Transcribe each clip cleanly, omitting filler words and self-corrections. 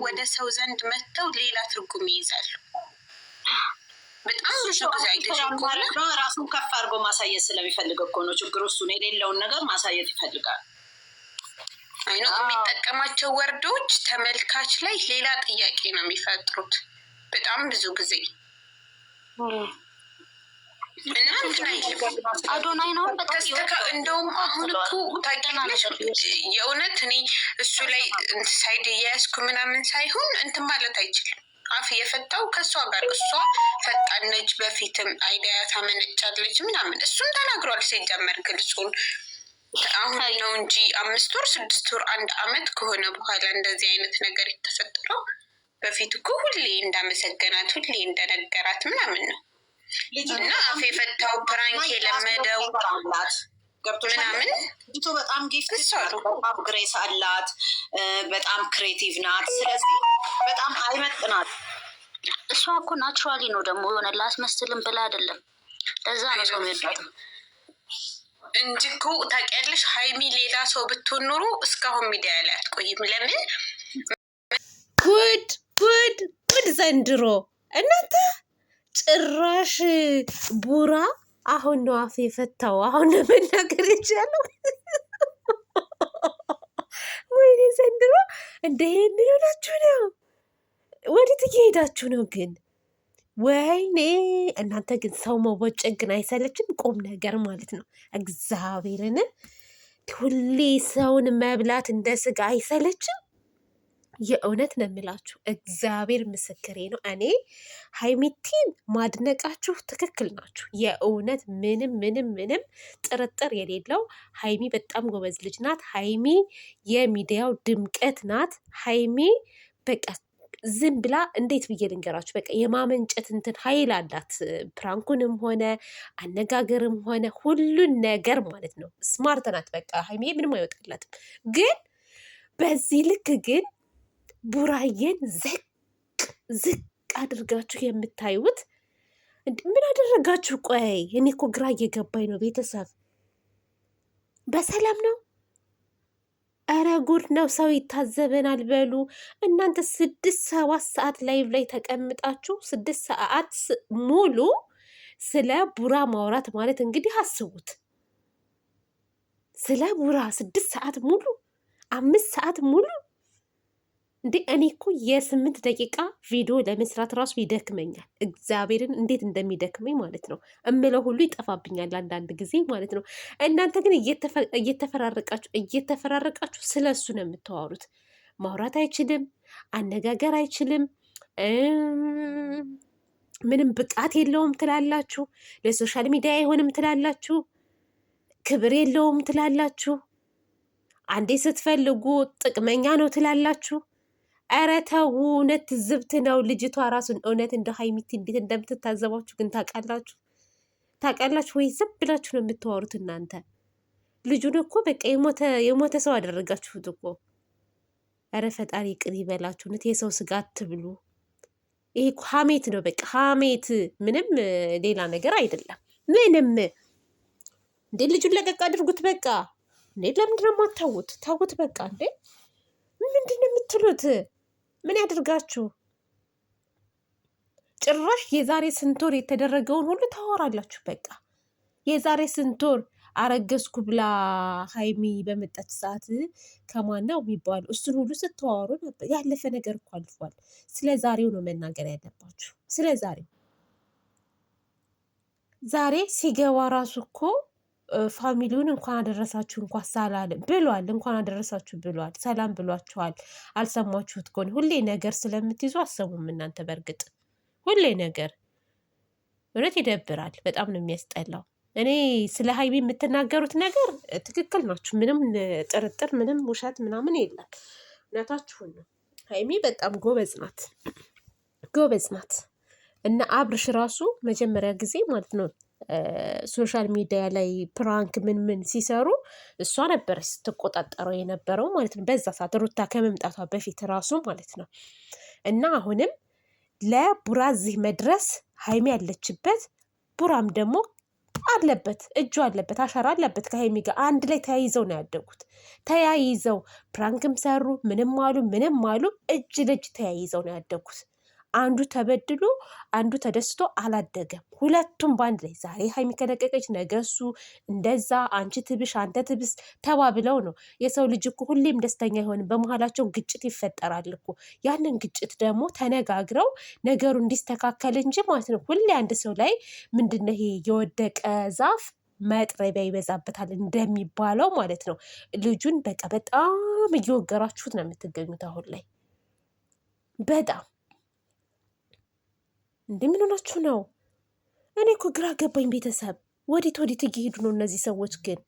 ወደ ሰው ዘንድ መጥተው ሌላ ትርጉም ይይዛሉ። በጣም ብዙ ጊዜ ራሱን ከፍ አድርጎ ማሳየት ስለሚፈልግ እኮ ነው ችግሩ። እሱን የሌለውን ነገር ማሳየት ይፈልጋል። አይኖ የሚጠቀማቸው ወርዶች ተመልካች ላይ ሌላ ጥያቄ ነው የሚፈጥሩት በጣም ብዙ ጊዜ። አዶናይ ነው እንደውም አሁን እኮ ታውቂያለሽ፣ የእውነት እኔ እሱ ላይ ሳይድ እያያዝኩ ምናምን ሳይሆን እንትን ማለት አይችልም። አፍ የፈታው ከእሷ ጋር እሷ ፈጣን ነች፣ በፊትም አይዲያ ታመነጫለች ምናምን እሱም ተናግሯል። ሲጀመር ግልጹን አሁን ነው እንጂ 5 ወር 6 ወር 1 አመት ከሆነ በኋላ እንደዚህ አይነት ነገር የተፈጠረው። በፊት እኮ ሁሌ እንዳመሰገናት ሁሌ እንደነገራት ምናምን ነው። እና አፍ የፈታው ፕራንክ የለመደው ምናምን ልጅቱ በጣም ጊፍት በጣም ግሬስ አላት፣ በጣም ክሬቲቭ ናት። ስለዚህ በጣም አይመጥናት። እሷ እኮ ናቹራሊ ነው ደግሞ የሆነ ላስመስልም ብላ አይደለም። ለዛ ነው ሰው የሚወዳት እንጂ እኮ ታውቂያለሽ፣ ሀይሚ ሌላ ሰው ብትሆን ኖሮ እስካሁን ሚዲያ ላይ አትቆይም። ለምን ጉድ ዘንድሮ እናንተ ጭራሽ ቡራ አሁን ነው አፍ የፈታው። አሁን ነው መናገር የቻለው። ወይኔ ዘንድሮ እንደ ምን ሆናችሁ ነው? ወዴት እየሄዳችሁ ነው ግን? ወይኔ እናንተ ግን ሰው መቦጨቅ ግን አይሰለችም? ቁም ነገር ማለት ነው። እግዚአብሔርን ሁሌ ሰውን መብላት እንደ ስጋ አይሰለችም? የእውነት ነው የምላችሁ፣ እግዚአብሔር ምስክሬ ነው። እኔ ሀይሚቲን ማድነቃችሁ ትክክል ናችሁ። የእውነት ምንም ጥርጥር የሌለው ሀይሚ በጣም ጎበዝ ልጅ ናት። ሀይሚ የሚዲያው ድምቀት ናት። ሀይሚ በቃ ዝም ብላ እንዴት ብዬ ልንገራችሁ፣ በቃ የማመንጨት እንትን ኃይል አላት። ፕራንኩንም ሆነ አነጋገርም ሆነ ሁሉን ነገር ማለት ነው። ስማርት ናት። በቃ ሀይሚ ምንም አይወጣላትም። ግን በዚህ ልክ ግን ቡራዬን ዝቅ አድርጋችሁ የምታዩት ምን አደረጋችሁ? ቆይ እኔ እኮ ግራ እየገባኝ ነው። ቤተሰብ በሰላም ነው? እረ ጉድ ነው። ሰው ይታዘበናል በሉ እናንተ 6-7 ሰዓት ላይቭ ላይ ተቀምጣችሁ 6 ሰዓት ሙሉ ስለ ቡራ ማውራት ማለት እንግዲህ አስቡት። ስለ ቡራ 6 ሰዓት ሙሉ 5 ሰዓት ሙሉ እንዴ! እኔ እኮ የ8 ደቂቃ ቪዲዮ ለመስራት ራሱ ይደክመኛል። እግዚአብሔርን እንዴት እንደሚደክመኝ ማለት ነው። እምለው ሁሉ ይጠፋብኛል አንዳንድ ጊዜ ማለት ነው። እናንተ ግን እየተፈራረቃችሁ ስለ እሱ ነው የምታወሩት። ማውራት አይችልም፣ አነጋገር አይችልም፣ ምንም ብቃት የለውም ትላላችሁ። ለሶሻል ሚዲያ አይሆንም ትላላችሁ። ክብር የለውም ትላላችሁ። አንዴ ስትፈልጉ ጥቅመኛ ነው ትላላችሁ። ኧረ ተው፣ እውነት ዝብት ነው። ልጅቷ ራሱን እውነት እንደ ሀይሚቲ እንዴት እንደምትታዘባችሁ ግን ታውቃላችሁ ወይ? ዝም ብላችሁ ነው የምታወሩት እናንተ። ልጁን እኮ በቃ የሞተ ሰው አደረጋችሁት እኮ። ኧረ ፈጣሪ ቅን ይበላችሁ። እውነት የሰው ስጋ አትብሉ። ይሄ ሀሜት ነው፣ በቃ ሀሜት፣ ምንም ሌላ ነገር አይደለም። ምንም እንዴ! ልጁን ለቀቅ አድርጉት በቃ። እንዴ ለምንድን ነው የማታውት? ታውት በቃ። እንዴ ምንድን ነው የምትሉት? ምን ያደርጋችሁ? ጭራሽ የዛሬ ስንት ወር የተደረገውን ሁሉ ታወራላችሁ። በቃ የዛሬ ስንት ወር አረገዝኩ ብላ ሀይሚ በመጣች ሰዓት ከማናው የሚባሉ እሱን ሁሉ ስትዋወሩ ነበር። ያለፈ ነገር እኮ አልፏል። ስለ ዛሬው ነው መናገር ያለባችሁ። ስለ ዛሬ ሲገባ ራሱ እኮ ፋሚሊውን እንኳን አደረሳችሁ እንኳን ሳላለም ብሏል። እንኳን አደረሳችሁ ብሏል። ሰላም ብሏችኋል። አልሰማችሁት ከሆነ ሁሌ ነገር ስለምትይዙ አሰሙም እናንተ። በእርግጥ ሁሌ ነገር እውነት ይደብራል። በጣም ነው የሚያስጠላው። እኔ ስለ ሀይሚ የምትናገሩት ነገር ትክክል ናችሁ። ምንም ጥርጥር፣ ምንም ውሸት ምናምን የለም። እውነታችሁን ነው። ሀይሚ በጣም ጎበዝ ናት። እና አብርሽ ራሱ መጀመሪያ ጊዜ ማለት ነው ሶሻል ሚዲያ ላይ ፕራንክ ምን ሲሰሩ እሷ ነበረች ስትቆጣጠረው የነበረው ማለት ነው። በዛ ሰዓት ሩታ ከመምጣቷ በፊት ራሱ ማለት ነው። እና አሁንም ለቡራ እዚህ መድረስ ሀይሚ ያለችበት፣ ቡራም ደግሞ አለበት፣ እጁ አለበት፣ አሻራ አለበት ከሀይሚ ጋር አንድ ላይ ተያይዘው ነው ያደጉት። ተያይዘው ፕራንክም ሰሩ ምንም አሉ እጅ ለእጅ ተያይዘው ነው ያደጉት። አንዱ ተበድሎ አንዱ ተደስቶ አላደገም። ሁለቱም በአንድ ላይ ዛሬ ሀይሚ ከለቀቀች ነገሱ እንደዛ አንቺ ትብሽ አንተ ትብስ ተባብለው ነው። የሰው ልጅ እኮ ሁሌም ደስተኛ አይሆንም። በመሀላቸው ግጭት ይፈጠራል እኮ። ያንን ግጭት ደግሞ ተነጋግረው ነገሩ እንዲስተካከል እንጂ ማለት ነው። ሁሌ አንድ ሰው ላይ ምንድነው ይሄ የወደቀ ዛፍ መጥረቢያ ይበዛበታል እንደሚባለው ማለት ነው። ልጁን በቃ በጣም እየወገራችሁት ነው የምትገኙት አሁን ላይ በጣም ምን ሆናችሁ ነው? እኔ እኮ ግራ ገባኝ። ቤተሰብ ወዴት እየሄዱ ነው እነዚህ ሰዎች ግን?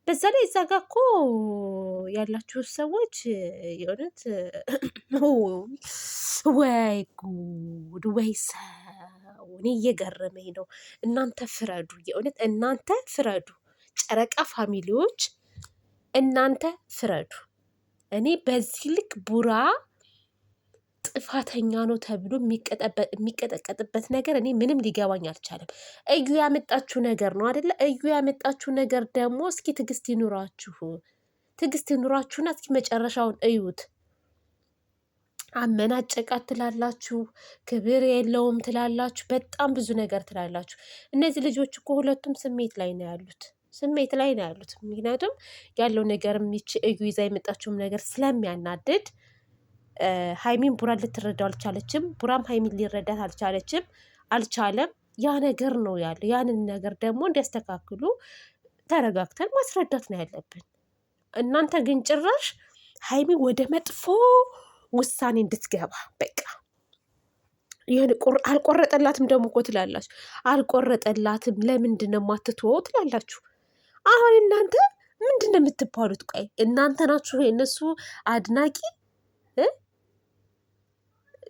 በዛ ላይ እዛ ጋ እኮ ያላችሁ ሰዎች የእውነት ወይ ጉድ ወይ ሰው! እኔ እየገረመኝ ነው። እናንተ ፍረዱ፣ የእውነት እናንተ ፍረዱ። ጨረቃ ፋሚሊዎች እናንተ ፍረዱ። እኔ በዚህ ልክ ቡራ ጥፋተኛ ነው ተብሎ የሚቀጠቀጥበት ነገር እኔ ምንም ሊገባኝ አልቻለም። እዩ ያመጣችሁ ነገር ነው አይደለ? እዩ ያመጣችሁ ነገር ደግሞ እስኪ ትዕግስት ይኑራችሁና እስኪ መጨረሻውን እዩት። አመናጨቃት ትላላችሁ፣ ክብር የለውም ትላላችሁ፣ በጣም ብዙ ነገር ትላላችሁ። እነዚህ ልጆች እኮ ሁለቱም ስሜት ላይ ነው ያሉት። ምክንያቱም ያለው ነገር እዩ ይዛ የመጣችውም ነገር ስለሚያናድድ ሀይሚን ቡራን ልትረዳው አልቻለችም። ቡራም ሀይሚን ሊረዳት አልቻለም። ያ ነገር ነው ያለው። ያንን ነገር ደግሞ እንዲያስተካክሉ ተረጋግተን ማስረዳት ነው ያለብን። እናንተ ግን ጭራሽ ሀይሚ ወደ መጥፎ ውሳኔ እንድትገባ በቃ ይህን አልቆረጠላትም ደግሞ እኮ ትላላችሁ። አልቆረጠላትም ለምንድን ነው የማትተወው ትላላችሁ። አሁን እናንተ ምንድን ነው የምትባሉት? ቆይ እናንተ ናችሁ የእነሱ አድናቂ?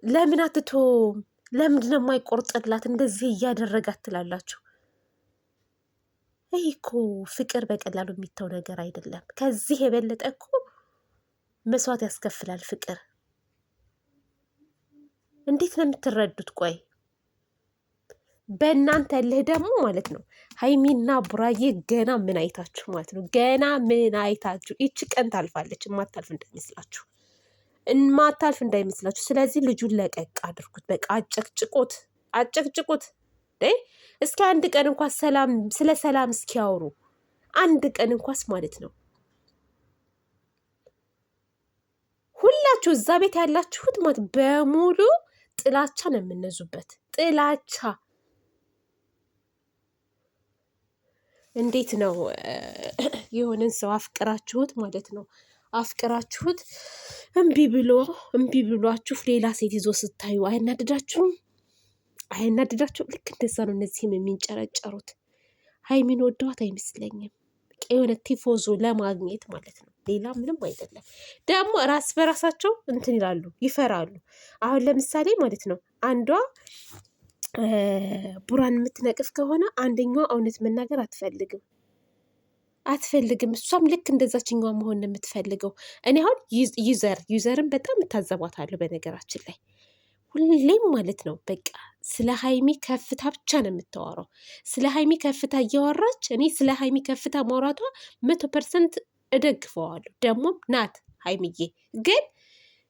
ለምን አትተወውም? ለምንድን ነው የማይቆርጥላት? እንደዚህ እያደረጋት ትላላችሁ። ይህ እኮ ፍቅር በቀላሉ የሚተው ነገር አይደለም። ከዚህ የበለጠ እኮ መስዋዕት ያስከፍላል ፍቅር። እንዴት ነው የምትረዱት? ቆይ በእናንተ ልህ ደግሞ ማለት ነው ሀይሚና ቡራዬ ገና ምን አይታችሁ ማለት ነው? ገና ምን አይታችሁ? ይቺ ቀን ታልፋለች። የማታልፍ እንዳይመስላችሁ። ስለዚህ ልጁን ለቀቅ አድርጉት። በቃ አጨቅጭቁት። እስኪ አንድ ቀን እንኳስ ስለ ሰላም እስኪያወሩ አንድ ቀን እንኳስ ማለት ነው። ሁላችሁ እዛ ቤት ያላችሁት ማለት በሙሉ ጥላቻ ነው የምነዙበት። ጥላቻ እንዴት ነው የሆነን ሰው አፍቅራችሁት ማለት ነው አፍቅራችሁት እምቢ ብሏችሁ ሌላ ሴት ይዞ ስታዩ አያናድዳችሁም? ልክ እንደዛ ነው እነዚህም የሚንጨረጨሩት። ሀይሚን ወደዋት አይመስለኝም። የሆነ ቲፎዞ ለማግኘት ማለት ነው። ሌላ ምንም አይደለም። ደግሞ ራስ በራሳቸው እንትን ይላሉ፣ ይፈራሉ። አሁን ለምሳሌ ማለት ነው አንዷ ቡራን የምትነቅፍ ከሆነ አንደኛዋ እውነት መናገር አትፈልግም። እሷም ልክ እንደዛችኛዋ መሆን ነው የምትፈልገው። እኔ አሁን ዩዘርን በጣም እታዘባታለሁ። በነገራችን ላይ ሁሌም ማለት ነው በቃ ስለ ሀይሚ ከፍታ ብቻ ነው የምታወራው። ስለ ሀይሚ ከፍታ እያወራች እኔ ስለ ሀይሚ ከፍታ ማውራቷ 100% እደግፈዋለሁ። ደግሞም ናት ሀይሚዬ። ግን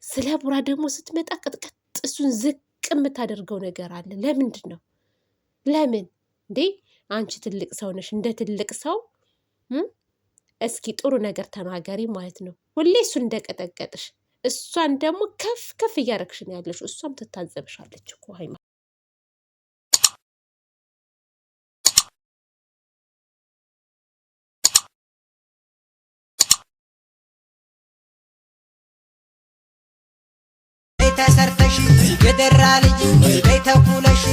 ስለ ቡራ ደግሞ ስትመጣ ቅጥቀጥ እሱን ዝቅ የምታደርገው ነገር አለ። ለምንድን ነው? ለምን እንዴ? አንቺ ትልቅ ሰው ነሽ። እንደ ትልቅ ሰው እስኪ ጥሩ ነገር ተናገሪ ማለት ነው። ሁሌ እሱን እንደቀጠቀጥሽ እሷን ደግሞ ከፍ እያረግሽ ነው ያለሽ። እሷም ትታዘብሻለች እኮ ሀይማ። ተሰርተሽ የደራ ልጅ ተኩለሽ